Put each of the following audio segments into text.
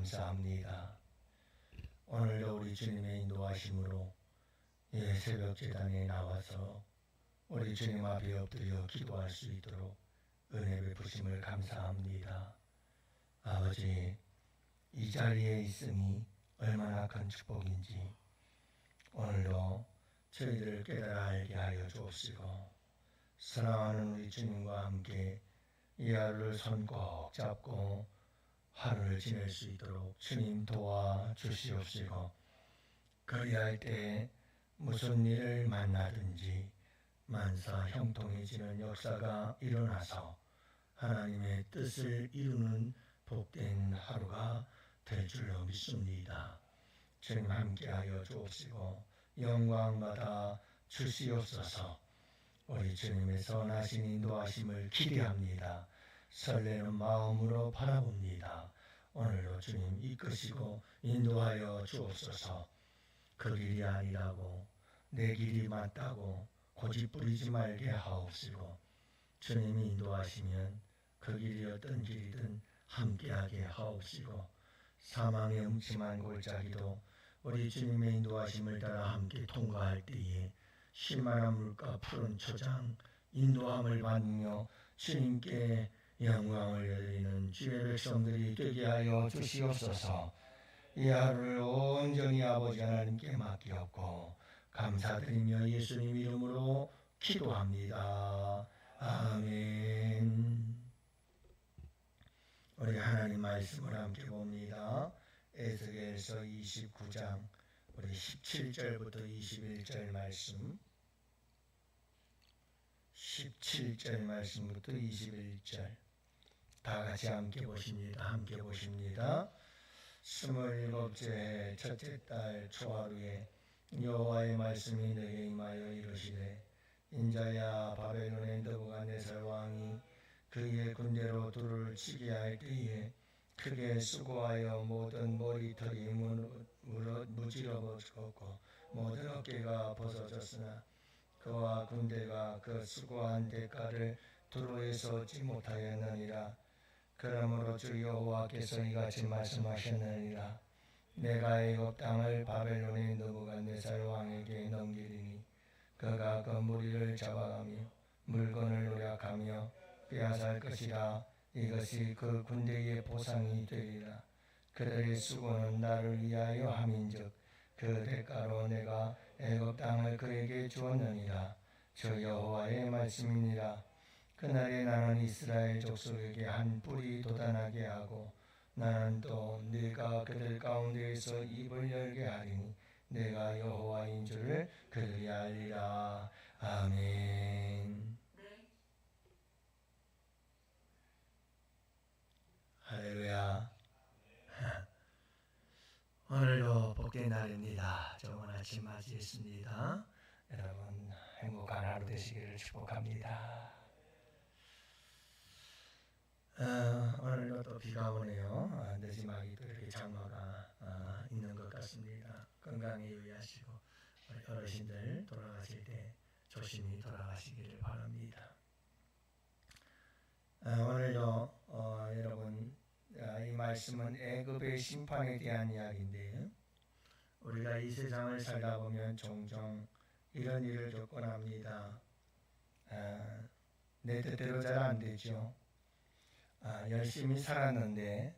감사합니다. 오늘도 우리 주님의 인도하심으로 새벽 제단에 나와서 우리 주님 앞에 엎드려 기도할 수 있도록 은혜 베푸심을 감사합니다. 아버지, 이 자리에 있음이 얼마나 큰 축복인지 오늘도 저희들을 깨달아 알게 하여 주옵시고, 사랑하는 우리 주님과 함께 이 하루를 손 꼭 잡고 하루를 지낼 수 있도록 주님 도와주시옵시고, 그리할 때 무슨 일을 만나든지 만사 형통해지는 역사가 일어나서 하나님의 뜻을 이루는 복된 하루가 될 줄로 믿습니다. 주님 함께하여 주옵시고 영광 받아 주시옵소서. 우리 주님의 선하신 인도하심을 기대합니다. 설레는 마음으로 바라봅니다. 오늘도 주님 이끄시고 인도하여 주옵소서. 그 길이 아니라고, 내 길이 맞다고 고집부리지 말게 하옵시고, 주님이 인도하시면 그 길이 어떤 길이든 함께하게 하옵시고, 사망의 음침한 골짜기도 우리 주님의 인도하심을 따라 함께 통과할 때에 쉴만한 물가 푸른 초장 인도함을 받으며 주님께 영광을 드리는 주의 백성들이 되게 하여 주시옵소서. 이 하루를 온전히 아버지 하나님께 맡기옵고 감사드리며 예수님 이름으로 기도합니다. 아멘. 우리 하나님 말씀을 함께 봅니다. 에스겔서 29장 우리 17절부터 21절 말씀, 17절 말씀부터 21절 다 같이 함께 보십니다. 27째 첫째 달 초하루에 여호와의 말씀이 내게 임하여 이르시되, 인자야, 바벨론의 느부갓네살 왕이 그의 군대로 두루를 치게 할 때에 크게 수고하여 모든 머리털이 무지러졌고 모든 어깨가 벗어졌으나 그와 군대가 그 수고한 대가를 두루에서 얻지 못하였느니라. 그러므로 주 여호와께서 이같이 말씀하셨느니라. 내가 애굽 땅을 바벨론의 느부갓네살 왕에게 넘기리니 그가 그 무리를 잡아가며 물건을 노략하며 빼앗을 것이라. 이것이 그 군대의 보상이 되리라. 그들의 수고는 나를 위하여 함인즉 그 대가로 내가 애굽 땅을 그에게 주었느니라. 주 여호와의 말씀이니라. 그날에 나는 이스라엘 족속에게 한 뿔이 돋아나게 하고 나는 또 네가 그들 가운데에서 입을 열게 하리니 내가 여호와인 줄을 그들이 알리라. 아멘. 할렐루야. 오늘도 복된 날입니다. 좋은 아침 맞이했습니다. 여러분 행복한 하루 되시기를 축복합니다. 오늘도 또 비가 오네요. 내지막이 또 이렇게 장마가 있는 것 같습니다. 건강에 유의하시고 우리 어르신들 돌아가실 때 조심히 돌아가시기를 바랍니다. 오늘도 여러분 이 말씀은 애굽의 심판에 대한 이야기인데요. 우리가 이 세상을 살다 보면 종종 이런 일을 겪곤 합니다. 내 뜻대로 잘 안 되죠. 열심히 살았는데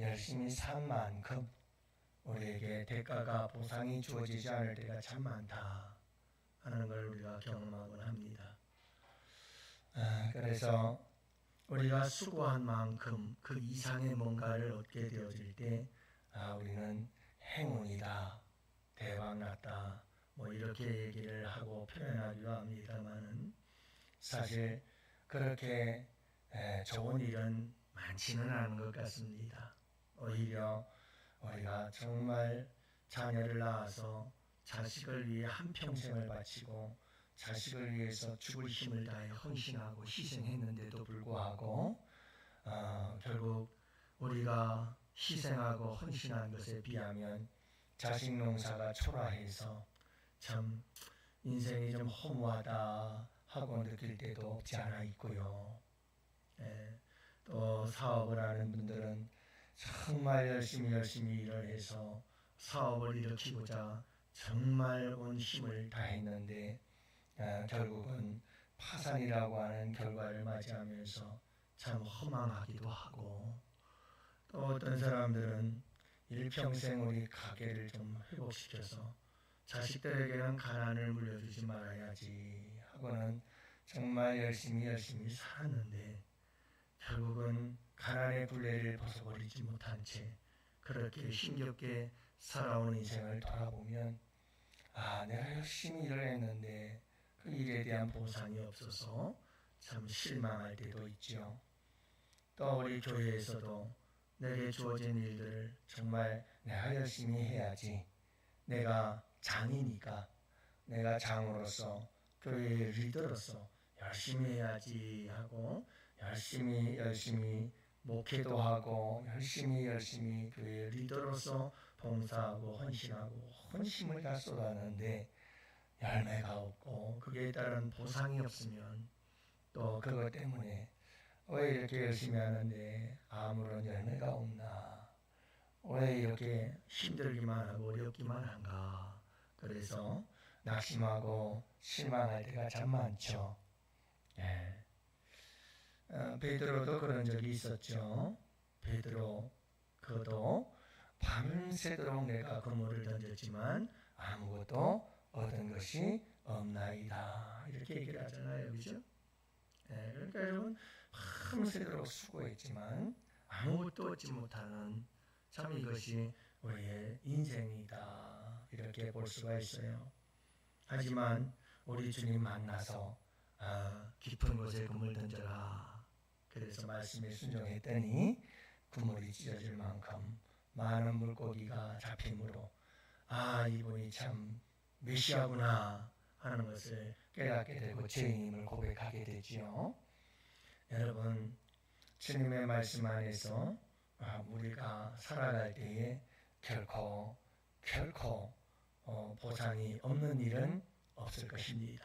열심히 산 만큼 우리에게 대가가 보상이 주어지지 않을 때가 참 많다 하는 걸 우리가 경험하곤 합니다. 그래서 우리가 수고한 만큼 그 이상의 뭔가를 얻게 되어질 때 우리는 행운이다, 대박났다 뭐 이렇게 얘기를 하고 표현하기도 합니다만은 사실 그렇게 좋은 일은 많지는 않은 것 같습니다. 오히려 우리가 정말 자녀를 낳아서 자식을 위해 한평생을 바치고 자식을 위해서 죽을 힘을 다해 헌신하고 희생했는데도 불구하고 결국 우리가 희생하고 헌신한 것에 비하면 자식 농사가 초라해서 참 인생이 좀 허무하다 하고 느낄 때도 없지 않아 있고요. 또 사업을 하는 분들은 정말 열심히 일을 해서 사업을 일으키고자 정말 온 힘을 다했는데 결국은 파산이라고 하는 결과를 맞이하면서 참 허망하기도 하고, 또 어떤 사람들은 일평생 우리 가게를 좀 회복시켜서 자식들에게는 가난을 물려주지 말아야지 하고는 정말 열심히 살았는데 결국은 가난의 굴레를 벗어버리지 못한 채 그렇게 힘겹게 살아온 인생을 돌아보면 내가 열심히 일을 했는데 그 일에 대한 보상이 없어서 참 실망할 때도 있죠. 또 우리 교회에서도 내게 주어진 일들을 정말 내가 열심히 해야지, 내가 장이니까 내가 장으로서 교회의 리더로서 열심히 해야지 하고 열심히 목회도 하고 열심히 교회의 리더로서 봉사하고 헌신하고 헌심을 다 쏟았는데 열매가 없고 그에 따른 보상이 없으면 또 그것 때문에 왜 이렇게 열심히 하는데 아무런 열매가 없나, 왜 이렇게 힘들기만 하고 어렵기만 한가, 그래서 낙심하고 실망할 때가 참 많죠. 베드로도 그런 적이 있었죠. 베드로 그도 밤새도록 내가 그물을 던졌지만 아무것도 얻은 것이 없나이다 이렇게 얘기를 하잖아요, 그렇죠? 그러니까 여러분 밤새도록 수고했지만 아무것도 얻지 못하는, 참 이것이 우리의 인생이다 이렇게 볼 수가 있어요. 하지만 우리 주님 만나서 깊은 곳에 그물 던져라, 그래서 말씀에 순종했더니 그물이 찢어질 만큼 많은 물고기가 잡히므로 이분이 참 메시아구나 하는 것을 깨닫게 되고 죄인임을 고백하게 되지요. 여러분, 주님의 말씀 안에서 우리가 살아갈 때에 결코 보상이 없는 일은 없을 것입니다.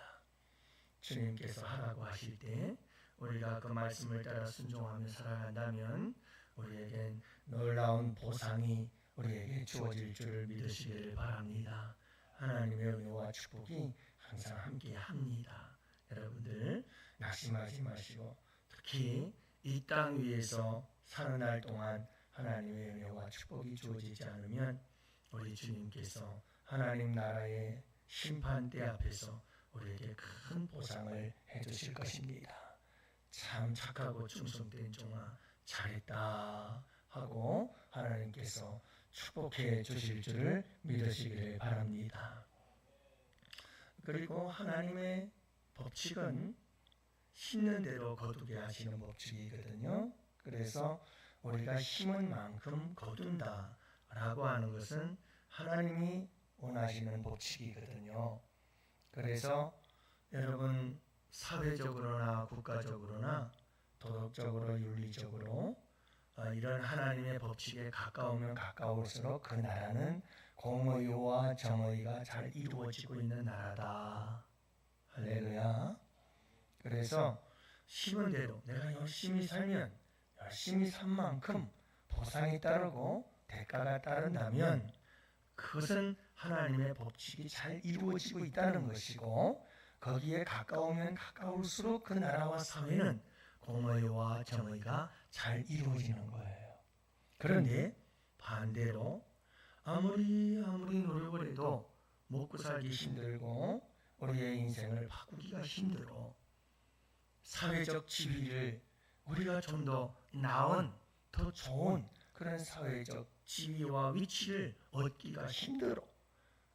주님께서 하라고 하실 때 우리가 그 말씀을 따라 순종하며 살아간다면 우리에겐 놀라운 보상이 우리에게 주어질 줄을 믿으시기를 바랍니다. 하나님의 은혜와 축복이 항상 함께 합니다. 여러분들 낙심하지 마시고 특히 이 땅 위에서 사는 날 동안 하나님의 은혜와 축복이 주어지지 않으면 우리 주님께서 하나님 나라의 심판대 앞에서 우리에게 큰 보상을 해주실 것입니다. 참 착하고 충성된 종아 잘했다 하고 하나님께서 축복해 주실 줄을 믿으시기를 바랍니다. 그리고 하나님의 법칙은 심는 대로 거두게 하시는 법칙이거든요. 그래서 우리가 심은 만큼 거둔다 라고 하는 것은 하나님이 원하시는 법칙이거든요. 그래서 여러분 사회적으로나 국가적으로나 도덕적으로 윤리적으로 이런 하나님의 법칙에 가까우면 가까울수록 그 나라는 공의와 정의가 잘 이루어지고 있는 나라다. 할렐루야. 그래서 심은 대로 내가 열심히 살면 열심히 산 만큼 보상이 따르고 대가가 따른다면 그것은 하나님의 법칙이 잘 이루어지고 있다는 것이고, 거기에 가까우면 가까울수록 그 나라와 사회는 공의와 정의가 잘 이루어지는 거예요. 그런데 반대로 아무리 노력을 해도 먹고 살기 힘들고 우리의 인생을 바꾸기가 힘들어 사회적 지위를 우리가 좀 더 나은 더 좋은 그런 사회적 지위와 위치를 얻기가 힘들어.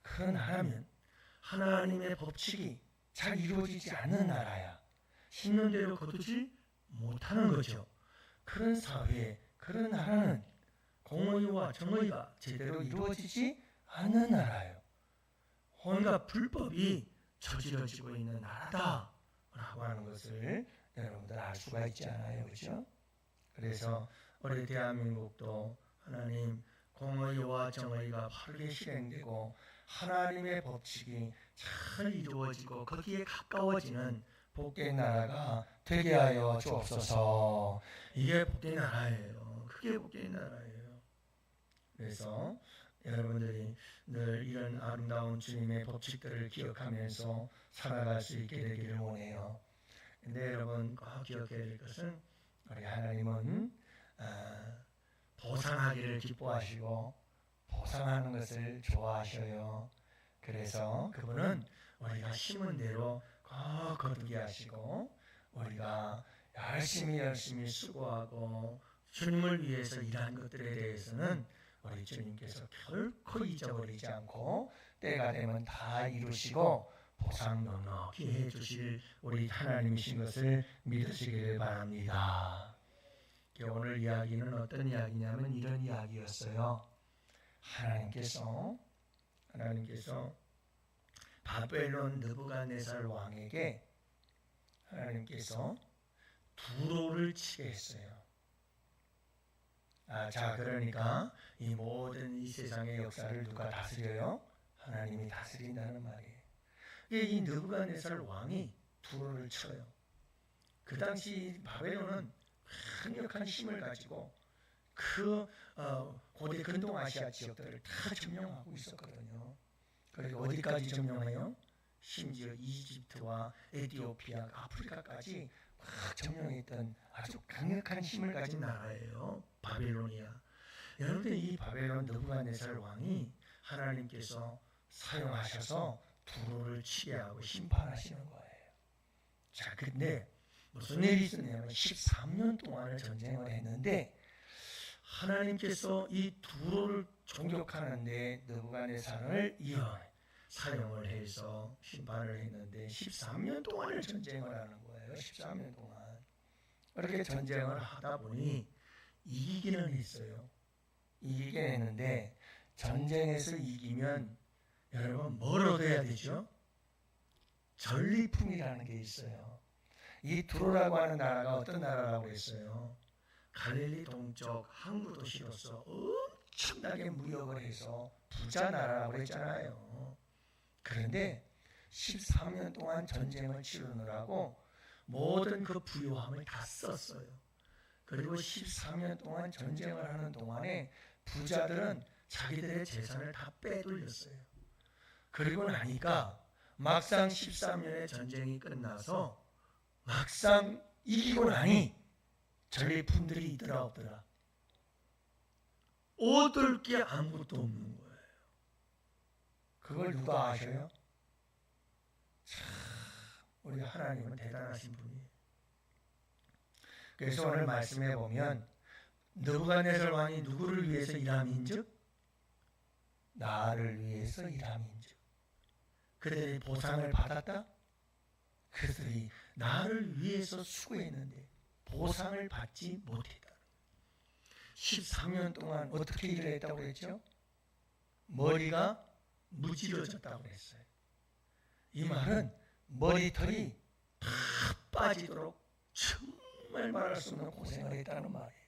그런 나라면 하나님의 법칙이 잘 이루어지지 않는 나라야. 심는 대로 거두지 못하는 거죠. 그런 사회, 그런 나라는 공의와 정의가 제대로 이루어지지 않는 나라예요. 온갖 불법이 저질러지고 있는 나라다 라고 하는 것을 여러분들 알 수가 있지 않아요, 그렇죠? 그래서 우리 대한민국도 하나님 공의와 정의가 바르게 실행되고 하나님의 법칙이 잘 이루어지고 거기에 가까워지는 복된 나라가 되게 하여 주옵소서. 이게 복된 나라예요. 그게 복된 나라예요. 그래서 여러분들이 늘 이런 아름다운 주님의 법칙들을 기억하면서 살아갈 수 있게 되기를 원해요. 근데 여러분 꼭 기억해야 될 것은 우리 하나님은 보상하기를 기뻐하시고 보상하는 것을 좋아하셔요. 그래서 그분은 우리가 심은 대로 꼭 거두게 하시고 우리가 열심히 수고하고 주님을 위해서 일한 것들에 대해서는 우리 주님께서 결코 잊어버리지 않고 때가 되면 다 이루시고 보상 넉넉히 해주실 우리 하나님이신 것을 믿으시길 바랍니다. 오늘 이야기는 어떤 이야기냐면 이런 이야기였어요. 하나님께서 바벨론 느부갓네살 왕에게 하나님께서 두로를 치게 했어요. 자, 그러니까 이 모든 이 세상의 역사를 누가 다스려요? 하나님이 다스린다는 말이에요. 이 느부갓네살 왕이 두로를 쳐요. 그 당시 바벨론은 강력한 힘을 가지고 고대 근동아시아 지역들을 다 점령하고 있었거든요. 그리고 어디까지 점령해요? 심지어 이집트와 에티오피아, 아프리카까지 막 점령했던 아주 강력한 힘을 가진 나라예요. 바벨론이야. 여러분들 이 바벨론 느부갓네살 왕이 하나님께서 사용하셔서 두로를 치게 하고 심판하시는 거예요. 자, 근데 무슨 일이 있었냐면 13년 동안을 전쟁을 했는데 하나님께서 이 두로를 공격하는데 느부갓네살을 사용을 해서 심판을 했는데 13년 동안을 전쟁을 하는 거예요. 13년 동안. 그렇게 전쟁을 하다 보니 이기기는 했어요. 이기긴 했는데 전쟁에서 이기면 여러분 뭘 얻어야 되죠? 전리품이라는 게 있어요. 이 두로라고 하는 나라가 어떤 나라라고 했어요? 갈릴리 동쪽 항구 도시로서 엄청나게 무역을 해서 부자 나라라고 했잖아요. 그런데 13년 동안 전쟁을 치르느라고 모든 그 부유함을 다 썼어요. 그리고 13년 동안 전쟁을 하는 동안에 부자들은 자기들의 재산을 다 빼돌렸어요. 그리고 나니까 막상 13년의 전쟁이 끝나서 막상 이기고 나니 전리품들이 있더라 없더라. 얻을 게 아무것도 없는 거예요. 그걸 누가 아셔요? 참 우리 하나님은 대단하신 분이에요. 그래서 오늘 말씀해 보면 느부갓네살 왕이 누구를 위해서 일함인즉 나를 위해서 일함인즉 그들이 보상을 받았다? 그들이 나를 위해서 수고했는데 보상을 받지 못했다. 13년 동안 어떻게 일을 했다고 그랬죠? 머리가 무질러졌다고 그랬어요. 이 말은 머리털이 다 빠지도록 정말 말할 수 없는 고생을 했다는 말이에요.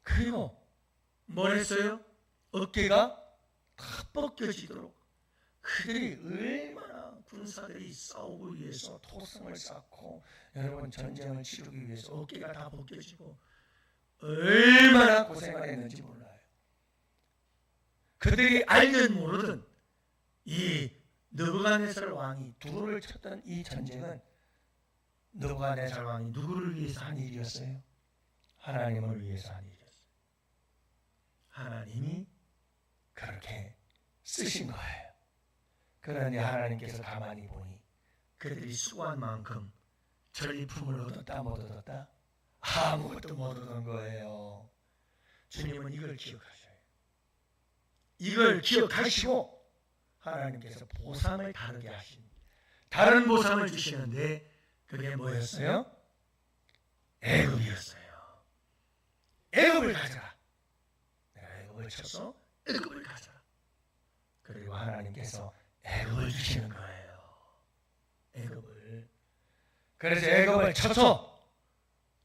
그리고 뭘 했어요? 어깨가 다 벗겨지도록 그들이 얼마나 군사들이 싸우기 위해서 토성을 쌓고 여러분 전쟁을 치르기 위해서 어깨가 다 벗겨지고 얼마나 고생을 했는지 몰라요. 그들이 알든 모르든 이 느부갓네살 왕이 두로를 쳤던 이 전쟁은 느부갓네살 왕이 누구를 위해서 한 일이었어요? 하나님을 위해서 한 일이었어요. 하나님이 그렇게 쓰신 거예요. 그러니 하나님께서 가만히 보니 그들이 수고한 만큼 전리품을 얻었다 못 얻었다? 아무것도 못 얻은 거예요. 주님은 이걸 기억하셔요. 이걸 기억하시고 하나님께서 보상을 다르게 하신 다른 보상을 주시는데 그게 뭐였어요? 애굽이었어요. 애굽을 가져라. 내가 애굽을 쳐서 애굽을 가져라. 그리고 하나님께서 애굽을 주시는 거예요. 애굽을. 그래서 애굽을 쳐서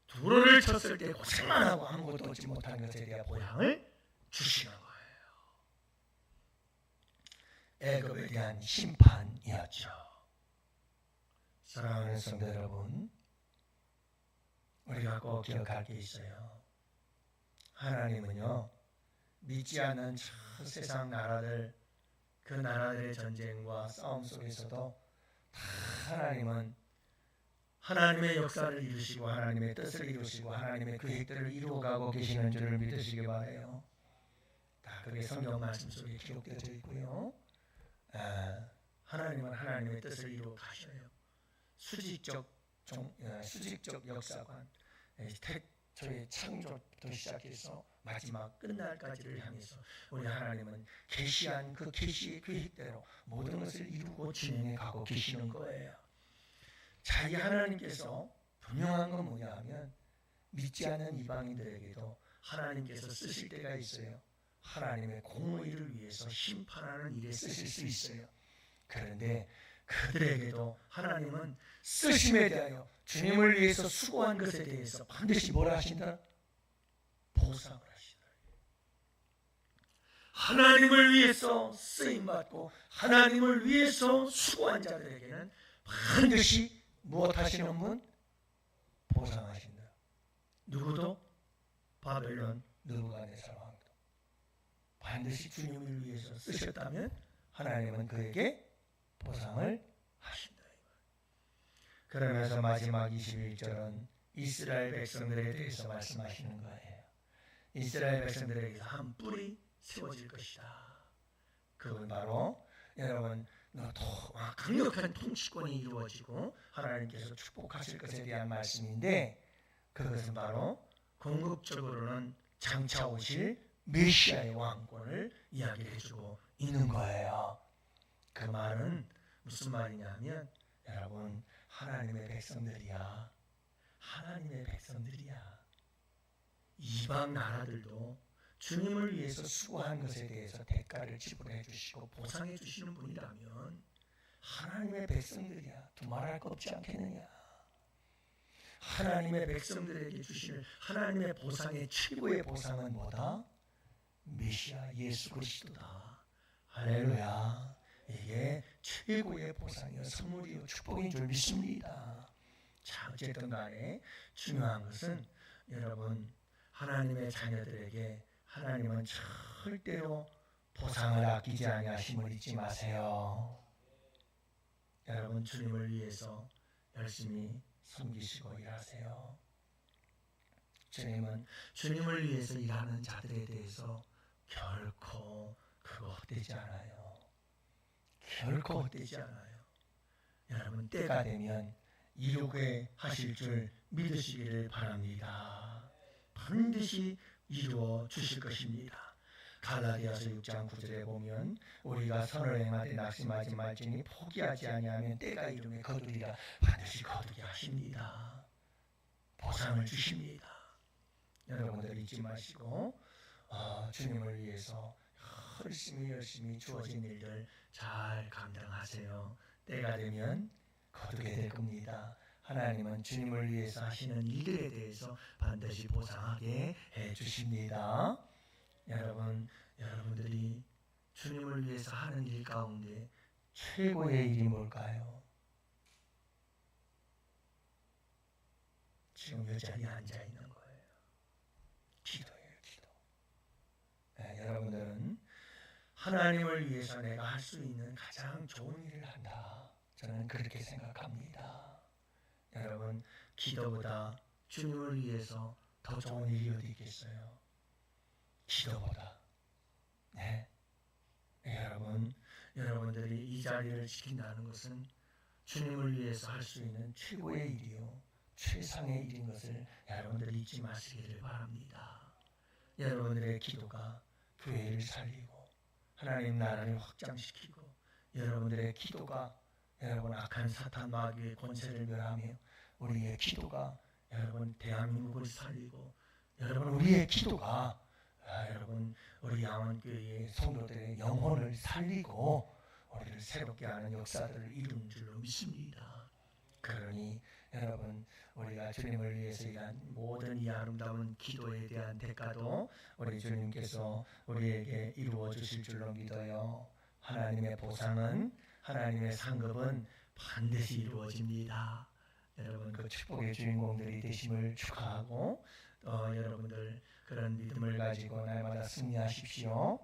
두로를 쳤을 때 고생만 하고 아무것도 얻지 못한 것에 대한 보상을 주시는 거예요. 애굽에 대한 심판이었죠. 사랑하는 성도 여러분, 우리가 꼭 기억할 게 있어요. 하나님은요, 믿지 않는 저 세상 나라들, 그 나라들의 전쟁과 싸움 속에서도 다 하나님은 하나님의 역사를 이루시고 하나님의 뜻을 이루시고 하나님의 계획들을 이루어가고 계시는 줄을 믿으시기 바라요. 다 그게 성경 말씀 속에 기록되어 있고요. 하나님은 하나님의 뜻을 이루어 가셔요. 수직적 역사관, 태초의 창조부터 시작해서 마지막 끝날까지를 향해서 우리 하나님은 계시한 그 계시의 계획대로 모든 것을 이루고 진행해 가고 계시는 거예요. 자, 이 하나님께서 분명한 건 뭐냐 하면 믿지 않는 이방인들에게도 하나님께서 쓰실 때가 있어요. 하나님의 공의를 위해서 심판하는 일에 쓰실 수 있어요. 그런데 그들에게도 하나님은 쓰심에 대하여 주님을 위해서 수고한 것에 대해서 반드시 뭐라 하신다? 보상을 하시다. 하나님을 위해서 쓰임받고 하나님을 위해서 수고한 자들에게는 반드시 무엇 하시는 분? 보상하신다. 누구도? 바벨론 느부갓네살 왕도. 반드시 주님을 위해서 쓰셨다면 하나님은 그에게 보상을 하신다. 그러면서 마지막 21절은 이스라엘 백성들에 대해서 말씀하시는 거예요. 이스라엘 백성들에게서 한 뿔이 세워질 것이다. 그건 바로 여러분 강력한 통치권이 이루어지고 하나님께서 축복하실 것에 대한 말씀인데, 그것은 바로 궁극적으로는 장차 오실 메시아의 왕권을 이야기해 주고 있는 거예요. 그 말은 무슨 말이냐면 여러분, 하나님의 백성들이야. 이방 나라들도 주님을 위해서 수고한 것에 대해서 대가를 지불해 주시고 보상해 주시는 분이라면 하나님의 백성들이야. 두말할 거 없지 않겠느냐. 하나님의 백성들에게 주시는 하나님의 보상의 최고의 보상은 뭐다? 메시아 예수 그리스도다. 할렐루야. 이게 최고의 보상이요 선물이요 축복인 줄 믿습니다. 자, 어쨌든 간에 중요한 것은 여러분, 하나님의 자녀들에게 하나님은 절대로 보상을 아끼지 아니하심을 잊지 마세요. 여러분, 주님을 위해서 열심히 섬기시고 일하세요. 주님은 주님을 위해서 일하는 자들에 대해서 결코 그거 헛되지 않아요. 결코 헛되지 않아요. 여러분, 때가 되면 이루게 하실 줄 믿으시기를 바랍니다. 반드시 이루어 주실 것입니다. 갈라디아서 6장 9절에 보면 우리가 선을 행하되 낙심하지 말지니 포기하지 아니하면 때가 이르매 거두리라. 반드시 거두게 하십니다. 보상을 주십니다. 여러분들 잊지 마시고 주님을 위해서 열심히 주어진 일들 잘 감당하세요. 때가 되면 거두게 될 겁니다. 하나님은 주님을 위해서 하시는 일들에 대해서 반드시 보상하게 해주십니다. 여러분들이 주님을 위해서 하는 일 가운데 최고의 일이 뭘까요? 지금 이 자리에 앉아 있는 거예요. 기도예요, 기도. 여러분들은 하나님을 위해서 내가 할 수 있는 가장 좋은 일을 한다. 저는 그렇게 생각합니다. 여러분, 기도보다 주님을 위해서 더 좋은 일이 어디 있겠어요? 기도보다. 네. 여러분들이 이 자리를 지킨다는 것은 주님을 위해서 할 수 있는 최고의 일이요 최상의 일인 것을 여러분들이 잊지 마시기를 바랍니다. 여러분들의 기도가 교회를 살리고 하나님 나라를 확장시키고, 여러분들의 기도가 여러분 악한 사탄 마귀의 권세를 멸하며, 우리의 기도가 여러분 대한민국을 살리고, 여러분 우리의 기도가 여러분 우리 양원교회의 성도들의 영혼을 살리고 우리를 새롭게 하는 역사들을 이루는 줄로 믿습니다. 그러니 여러분, 우리가 주님을 위해서 일한 모든 이 아름다운 기도에 대한 대가도 우리 주님께서 우리에게 이루어 주실 줄로 믿어요. 하나님의 보상은, 하나님의 상급은 반드시 여러분 그 축복의 주인공들이 되심을 축하하고, 여러분들 그런 믿음을 가지고 날마다 승리하십시오.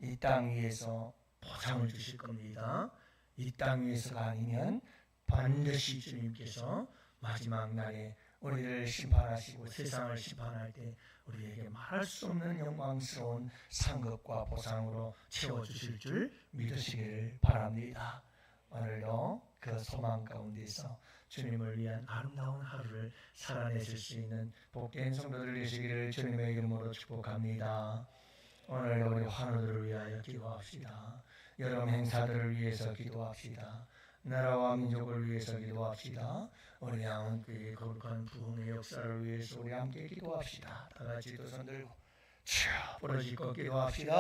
이 땅 위에서 보상을 주실 겁니다. 이 땅 위에서가 아니면 반드시 주님께서 마지막 날에 우리를 심판하시고 세상을 심판할 때 우리에게 말할 수 없는 영광스러운 상급과 보상으로 채워주실 줄 믿으시기를 바랍니다. 오늘도 그 소망 가운데서 주님을 위한 아름다운 하루를 살아내실 수 있는 복된 성도들 되시기를 주님의 이름으로 축복합니다. 오늘 우리 환우들을 위하여 기도합시다. 여름 행사들을 위해서 기도합시다. 나라와 민족을 위해서 기도합시다. 우리 양원교회의 거룩한 부흥의 역사를 위해서 우리 함께 기도합시다. 다 같이 두 손 들고 부러지고 기도합시다.